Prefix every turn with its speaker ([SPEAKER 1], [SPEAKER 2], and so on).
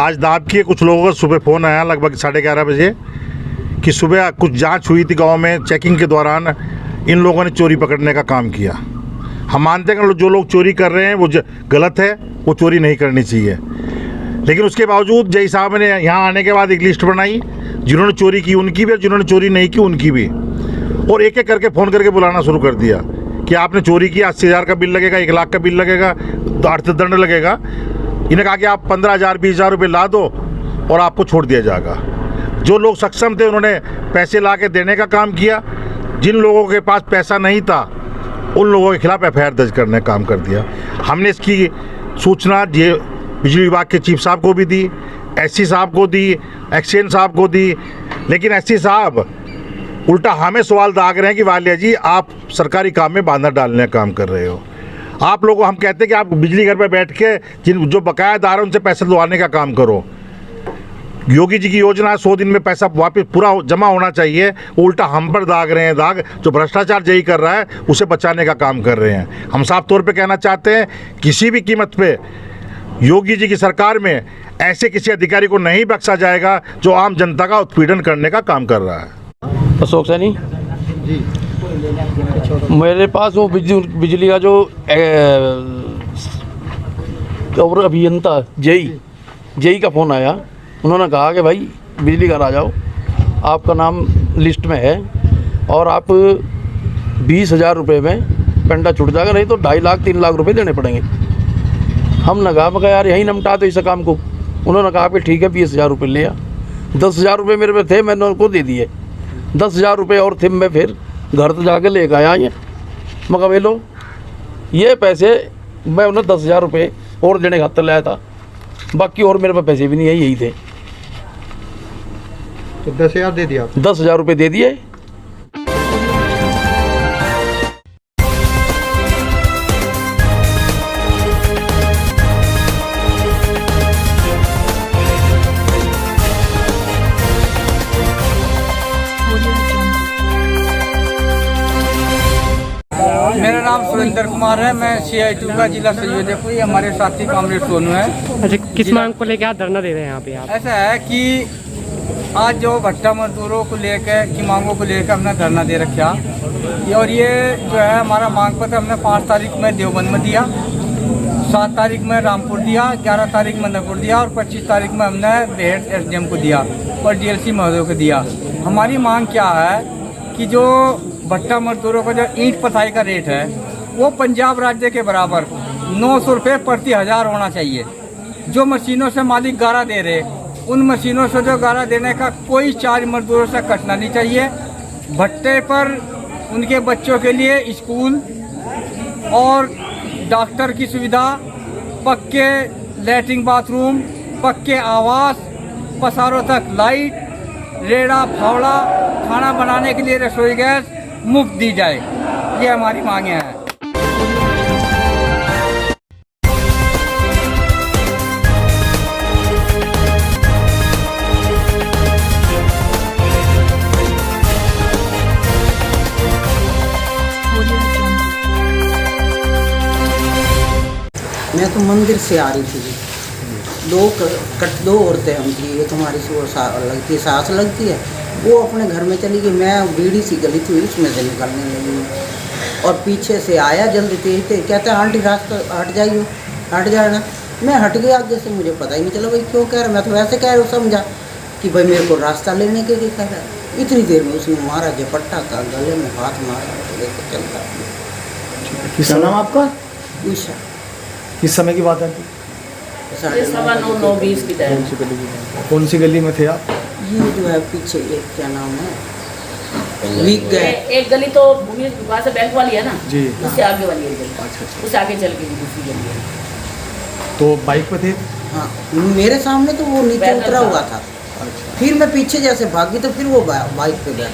[SPEAKER 1] आज दाब किए कुछ लोगों का सुबह फ़ोन आया लगभग 11:30 बजे कि सुबह कुछ जांच हुई थी गांव में। चेकिंग के दौरान इन लोगों ने चोरी पकड़ने का काम किया। हम मानते हैं कि जो लोग चोरी कर रहे हैं वो गलत है, वो चोरी नहीं करनी चाहिए। लेकिन उसके बावजूद जय साहब ने यहाँ आने के बाद एक लिस्ट बनाई, जिन्होंने चोरी की उनकी भी और जिन्होंने चोरी नहीं की उनकी भी, और एक एक करके फ़ोन करके बुलाना शुरू कर दिया कि आपने चोरी किया, 80,000 का बिल लगेगा, 1 लाख का बिल लगेगा, अर्थदंड लगेगा। इन्हें कहा कि आप 15,000 20,000 रुपये ला दो और आपको छोड़ दिया जाएगा। जो लोग सक्षम थे उन्होंने पैसे ला के देने का काम किया। जिन लोगों के पास पैसा नहीं था उन लोगों के खिलाफ FIR दर्ज करने का काम कर दिया। हमने इसकी सूचना बिजली विभाग के चीफ साहब को भी दी, SC साहब को दी, एक्सचेंज साहब को दी, लेकिन SC साहब उल्टा हमें सवाल दाग रहे हैं कि वालिया जी आप सरकारी काम में बांधा डालने का काम कर रहे हो। आप लोगों हम कहते हैं कि आप बिजली घर पे बैठ के जो बकायादार है उनसे पैसे दिलवाने का काम करो। योगी जी की योजना है 100 दिन में पैसा वापस पूरा जमा होना चाहिए, उल्टा हम पर दाग रहे हैं दाग। जो भ्रष्टाचार जई कर रहा है उसे बचाने का काम कर रहे हैं। हम साफ तौर पे कहना चाहते हैं किसी भी कीमत पे योगी जी की सरकार में ऐसे किसी अधिकारी को नहीं बख्शा जाएगा जो आम जनता का उत्पीड़न करने का काम कर रहा है।
[SPEAKER 2] अशोक सैनी जी, मेरे पास वो बिजली का जो और अभियंता जेई का फ़ोन आया। उन्होंने कहा कि भाई बिजली घर आ जाओ, आपका नाम लिस्ट में है और आप 20,000 रुपये में पेंडा छूट जाएगा, नहीं तो 2.5 लाख 3 लाख रुपए देने पड़ेंगे। हमने कहा यार यही नमटा तो इस काम को। उन्होंने कहा कि ठीक है 20,000 रुपये ले आ। 10,000 रुपये मेरे पे थे, मैंने उनको दे दिए। 10,000 रुपये और थे, मैं फिर घर तो जाके लेकर आया। ये मगर वे लो ये पैसे मैं उन्हें 10,000 रुपये और देने खातर लाया था, बाकी और मेरे पास पैसे भी नहीं है, यही थे।
[SPEAKER 3] तो 10,000 दे दिया?
[SPEAKER 2] 10,000 रुपये दे दिए।
[SPEAKER 4] मेरा नाम सुरेंद्र कुमार है, मैं CI2 का जिला संयोजक हूँ। ये हमारे साथी कामरेड सोनू है।
[SPEAKER 5] अच्छा, किस मांग को लेकर आप धरना दे रहे हैं यहाँ पे आप?
[SPEAKER 4] ऐसा है कि आज जो भट्टा मजदूरों को लेकर की मांगों को लेकर हमने धरना दे रखा, और ये जो है हमारा मांग पत्र हमने 5 तारीख में देवबंद में दिया, 7 तारीख में रामपुर दिया, 11 तारीख में नगपुर दिया और 25 तारीख में हमने बेहद SDM को दिया और DLC महोदय को दिया। हमारी मांग क्या है कि जो भट्टा मजदूरों का जो ईंट पथाई का रेट है वो पंजाब राज्य के बराबर 900 रुपये प्रति 1000 होना चाहिए। जो मशीनों से मालिक गारा दे रहे, उन मशीनों से जो गारा देने का कोई चार्ज मजदूरों से कटना नहीं चाहिए। भट्टे पर उनके बच्चों के लिए स्कूल और डॉक्टर की सुविधा, पक्के लैट्रिन बाथरूम, पक्के आवास, पसारों तक लाइट, रेड़ा फावड़ा, खाना बनाने के लिए रसोई गैस मुफ्त दी जाए। ये हमारी मांगे हैं।
[SPEAKER 6] मैं तो मंदिर से आ रही थी। दो औरतें हम थी, एक हमारी लगती है, सास लगती है, वो अपने घर में चली गई। मैं बीड़ी सी गली थी उसमें से निकलने लगी और पीछे से आया जल्दी तेज थे, कहते हैं आंटी रास्ता हट जाइए, हट जाना। मैं हट गया आगे से, मुझे पता ही नहीं चला भाई क्यों कह रहा। मैं तो वैसे कह रहा हूँ, समझा कि भाई मेरे को रास्ता लेने के लिए कह रहा है। इतनी देर में उसने मारा, झपट्टा का गले में हाथ मारा, लेकर चलता।
[SPEAKER 3] किस नाम आपका?
[SPEAKER 6] उषा।
[SPEAKER 3] किस समय की बात है?
[SPEAKER 6] 9:20 की टाइम।
[SPEAKER 3] कौन सी गली में थे आप?
[SPEAKER 6] ये जो है पीछे एक क्या नाम है, वीक गए
[SPEAKER 7] एक गली तो भूमि विभाग से बैंक वाली है ना
[SPEAKER 3] जी,
[SPEAKER 7] उससे आगे वाली है गली।
[SPEAKER 3] अच्छा।
[SPEAKER 7] उससे आगे चल गई दूसरी गली है।
[SPEAKER 3] तो बाइक पे थे?
[SPEAKER 6] हाँ, मेरे सामने तो वो नीचे उतरा हुआ था।
[SPEAKER 3] अच्छा।
[SPEAKER 6] फिर मैं पीछे जैसे भागी तो फिर वो बाइक पे बैठ